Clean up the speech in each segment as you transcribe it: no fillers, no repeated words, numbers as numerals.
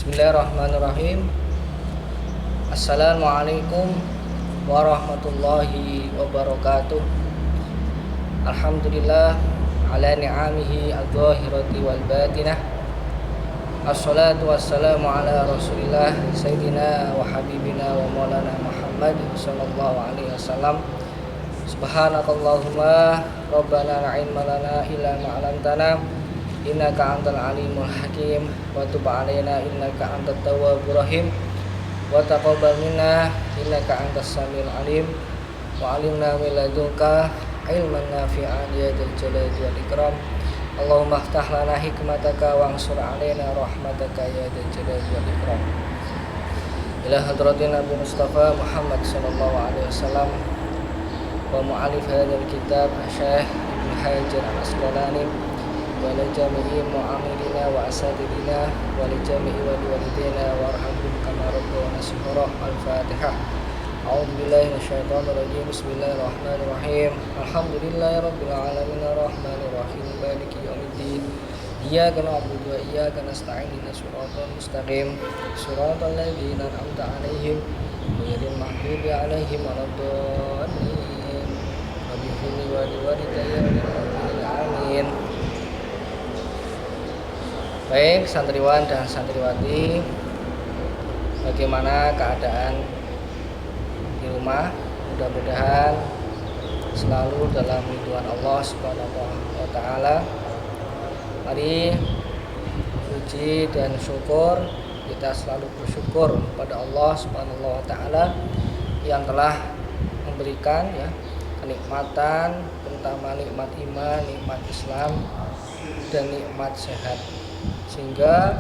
Bismillahirrahmanirrahim. Assalamualaikum warahmatullahi wabarakatuh. Alhamdulillah ala ni'amihi al-zahirati wal batinah. Assalatu wassalamu ala rasulillah Sayyidina wa habibina wa maulana Muhammad sallallahu alaihi wasallam. Subhanakallahumma rabbana la ilma lana illa ma 'allamtana innaka antal alimul hakim wa tub alaina innaka antat tawwabur rahim wa taqabbal minna innaka antas samiul alim wa alimna min ladunka ilman nafi'an ya dzal jalali wal ikram. Allahumma iftah lana hikmataka wa ansur alaina rahmataka ya dzal jalali wal ikram. Ila hadratin Nabi Mustafa Muhammad sallallahu alaihi wasallam wa mu'alif hadzal kitab Syekh Ibnu Hajar Al-Asqalani wa li jami'i mu'amilina wa asatidina wa li jami'i walidina warhamhum kama rabbuna shighara. Al-Fatihah. A'udzu billahi minasyaitonir rajim. Bismillahirrahmanirrahim. Alhamdulillahi rabbil alamin arrahmanir rahim maliki yaumiddin. Iyyaka na'budu wa iyyaka nasta'in ihdinas siratal mustaqim siratal ladzina an'amta 'alaihim ghairil maghdubi 'alaihim waladdallin. Rabbi firli wa liwalidayya wa lil mu'minin amin. Baik santriwan dan santriwati, bagaimana keadaan di rumah? Mudah-mudahan selalu dalam lindungan Allah Subhanahu wa taala. Mari puji dan syukur, kita selalu bersyukur pada Allah Subhanahu wa taala yang telah memberikan kenikmatan, terutama nikmat iman, nikmat Islam dan nikmat sehat, sehingga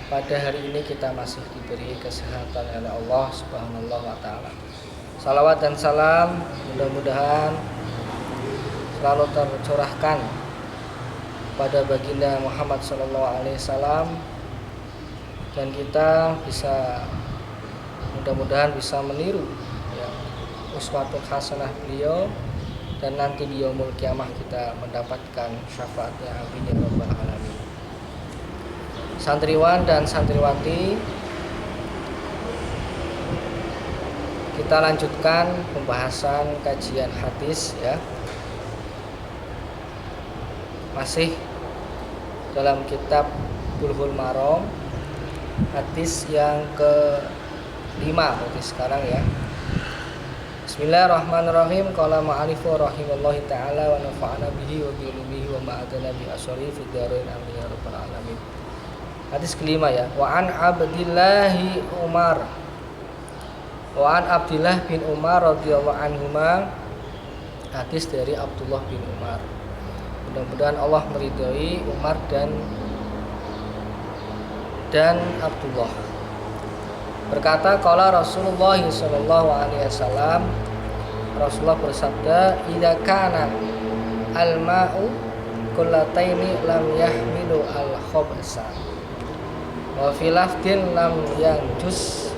pada hari ini kita masih diberi kesehatan oleh Allah Subhanahu wa taala. Salawat dan salam mudah-mudahan selalu tercurahkan pada baginda Muhammad sallallahu alaihi wasallam, dan kita mudah-mudahan bisa meniru uswatul hasanah beliau, dan nanti di yaumul kiamah kita mendapatkan syafaatnya, amin ya rabbal alamin. Santriwan dan santriwati, kita lanjutkan pembahasan kajian hadis masih dalam kitab Bulughul Maram, hadis yang ke-5 berarti sekarang Bismillahirrahmanirrahim. Qala ma'alifu rahimallahu ta'ala wa nafa'ana bihi wa bi ulumihi wa ma'adana bi asari fid dharain amin ya rabbal alamin. Hadis kelima Wa an Abdillah bin Umar radhiyallahu anhuma. Hadis dari Abdullah bin Umar. Mudah-mudahan Allah meridhai Umar dan Abdullah. Berkata qala Rasulullah sallallahu alaihi wasallam, Rasulullah bersabda, idza kana al-ma'u kullataini lam yahmilu al-khabasa wa fi lafdin lam yanjus.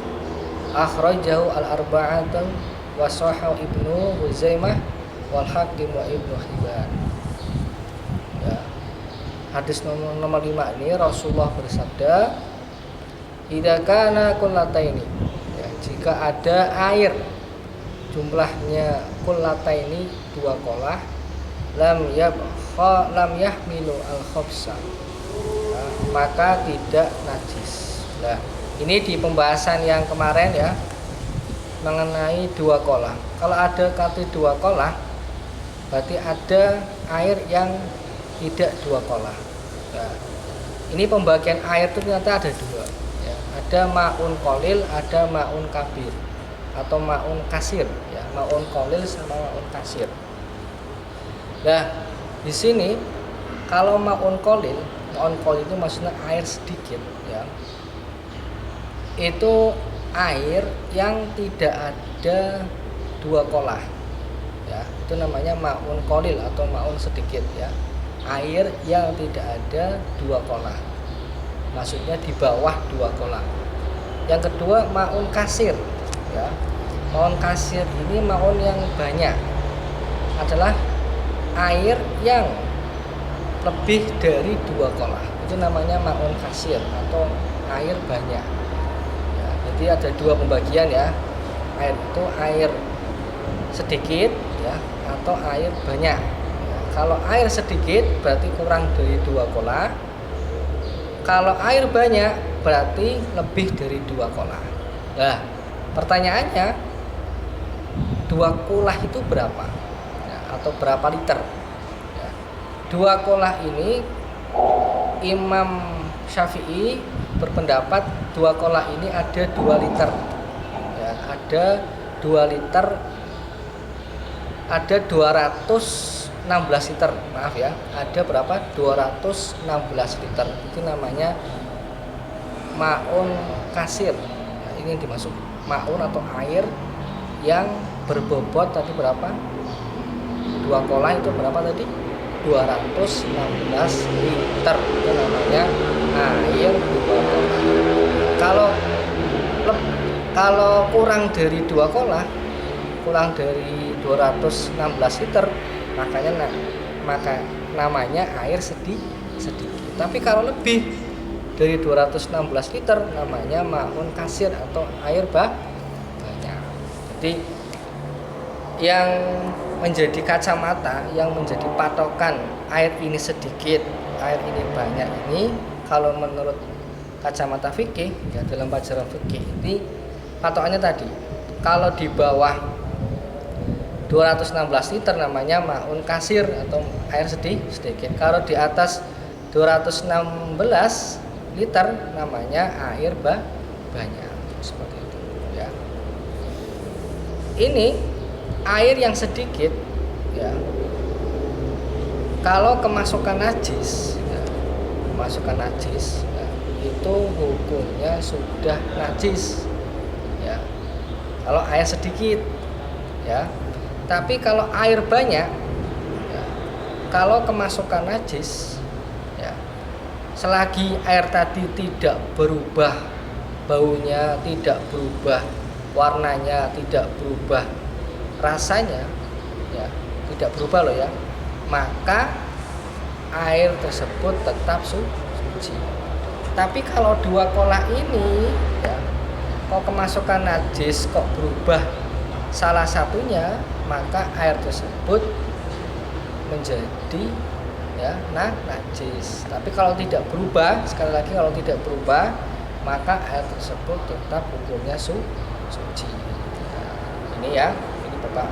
Akhrajahu al-arba'atu wa sahahu Ibnu Huzaimah wal Hakim wa Ibnu Hibban. Hadis nomor 5 ini Rasulullah bersabda, idza kana kullataini, jika ada air jumlahnya kullataini 2 kolah, lam yahmilu al-khabsa, maka tidak najis. Nah, ini di pembahasan yang kemarin mengenai 2 kolah. Kalau ada kata 2 kolah, berarti ada air yang tidak 2 kolah. Nah, ini pembagian air itu ternyata ada 2. Ada ma'un qalil, ada ma'un kabir atau ma'un kasir. Ma'un qalil sama ma'un kasir. Nah, di sini kalau ma'un qalil itu maksudnya air sedikit itu air yang tidak ada 2 kolah itu namanya ma'un qalil atau ma'un sedikit air yang tidak ada 2 kolah, maksudnya di bawah 2 kolah. Yang kedua ma'un kasir ma'un kasir ini ma'un yang banyak, adalah air yang lebih dari 2 kolah, itu namanya ma'un kasir atau air banyak. Ya, jadi ada dua pembagian ya. Air itu air sedikit ya atau air banyak. Ya, kalau air sedikit berarti kurang dari 2 kola. Kalau air banyak berarti lebih dari 2 kola. Nah, pertanyaannya 2 kolah itu berapa? Ya, atau berapa liter? Ya, 2 kolah ini Imam Syafi'i berpendapat 2 kolah ini ada 2 liter. Ya, ada 2 liter, ada 216 liter. Maaf ya, ada berapa? 216 liter. Itu namanya ma'un kasir. Nah, ini yang dimaksud ma'un atau air yang berbobot tadi berapa? 2 kolah itu berapa tadi? 216 liter. Itu namanya air 2 kolah. Kalau kurang dari 2 kolah, kurang dari 216 liter, maka namanya air sedikit. Tapi kalau lebih dari 216 liter namanya ma'un kasir atau air banyak. Jadi yang menjadi kacamata, yang menjadi patokan air ini sedikit, air ini banyak ini, kalau menurut kacamata fikih ya, dalam pelajaran fikih ini patokannya tadi, kalau di bawah 216 liter namanya ma'un kasir atau air sedikit. Kalau di atas 216 liter namanya air banyak. Seperti itu ya. Ini air yang sedikit ya. Kalau kemasukan najis ya, itu hukumnya sudah najis ya. Kalau air sedikit ya. Tapi kalau air banyak ya, kalau kemasukan najis ya, selagi air tadi tidak berubah baunya, tidak berubah warnanya, tidak berubah rasanya ya, tidak berubah loh ya, maka air tersebut tetap suci. Tapi kalau 2 kolah ini ya, kok kemasukan najis, kok berubah salah satunya, maka air tersebut menjadi ya najis. Tapi kalau tidak berubah, sekali lagi kalau tidak berubah, maka air tersebut tetap hukumnya suci. Nah, ini ya, ini Bapak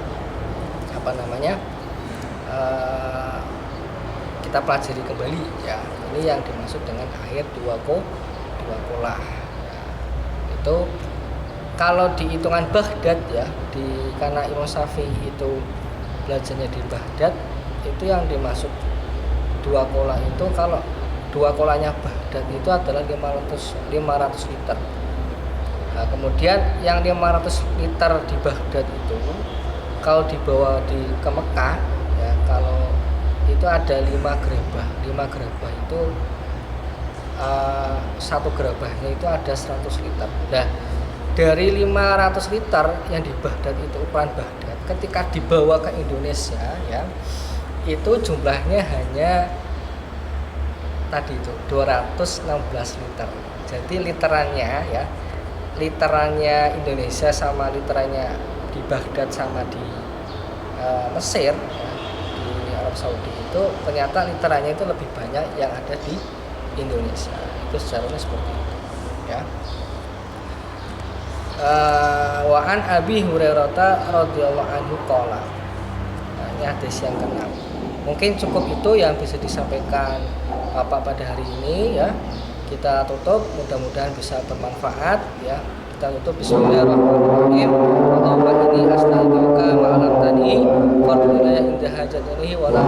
kita pelajari kembali ya. Ini yang dimaksud dengan air 2 kolah. Ya, itu kalau di hitungan Baghdad ya, karena Imam Syafi'i itu belajarnya di Baghdad, itu yang dimaksud 2 kolah itu, kalau 2 kolahnya Baghdad itu adalah 500 liter. Nah, kemudian yang 500 liter di Baghdad itu kalau dibawa ke Mekah ya, kalau itu ada 5 gerabah. 5 gerabah itu satu gerabahnya itu ada 100 liter. Nah, dari 500 liter yang di Baghdad itu, ukuran Baghdad, ketika dibawa ke Indonesia ya, itu jumlahnya hanya tadi itu 216 liter. Jadi literannya Indonesia sama literannya di Baghdad sama di Mesir ya, di Arab Saudi itu ternyata literannya itu lebih banyak yang ada di Indonesia. Itu sejarahnya seperti itu ya. Wa an Abi Hurairah radhiyallahu anhu qala. Nah, ini hadis yang ke-6. Mungkin cukup itu yang bisa disampaikan Bapak pada hari ini ya. Kita tutup, mudah-mudahan bisa bermanfaat ya. Kita tutup bismillahirrahmanirrahim. Allahumma inni as'aluka ma'alam tani wa inda hajatani wa la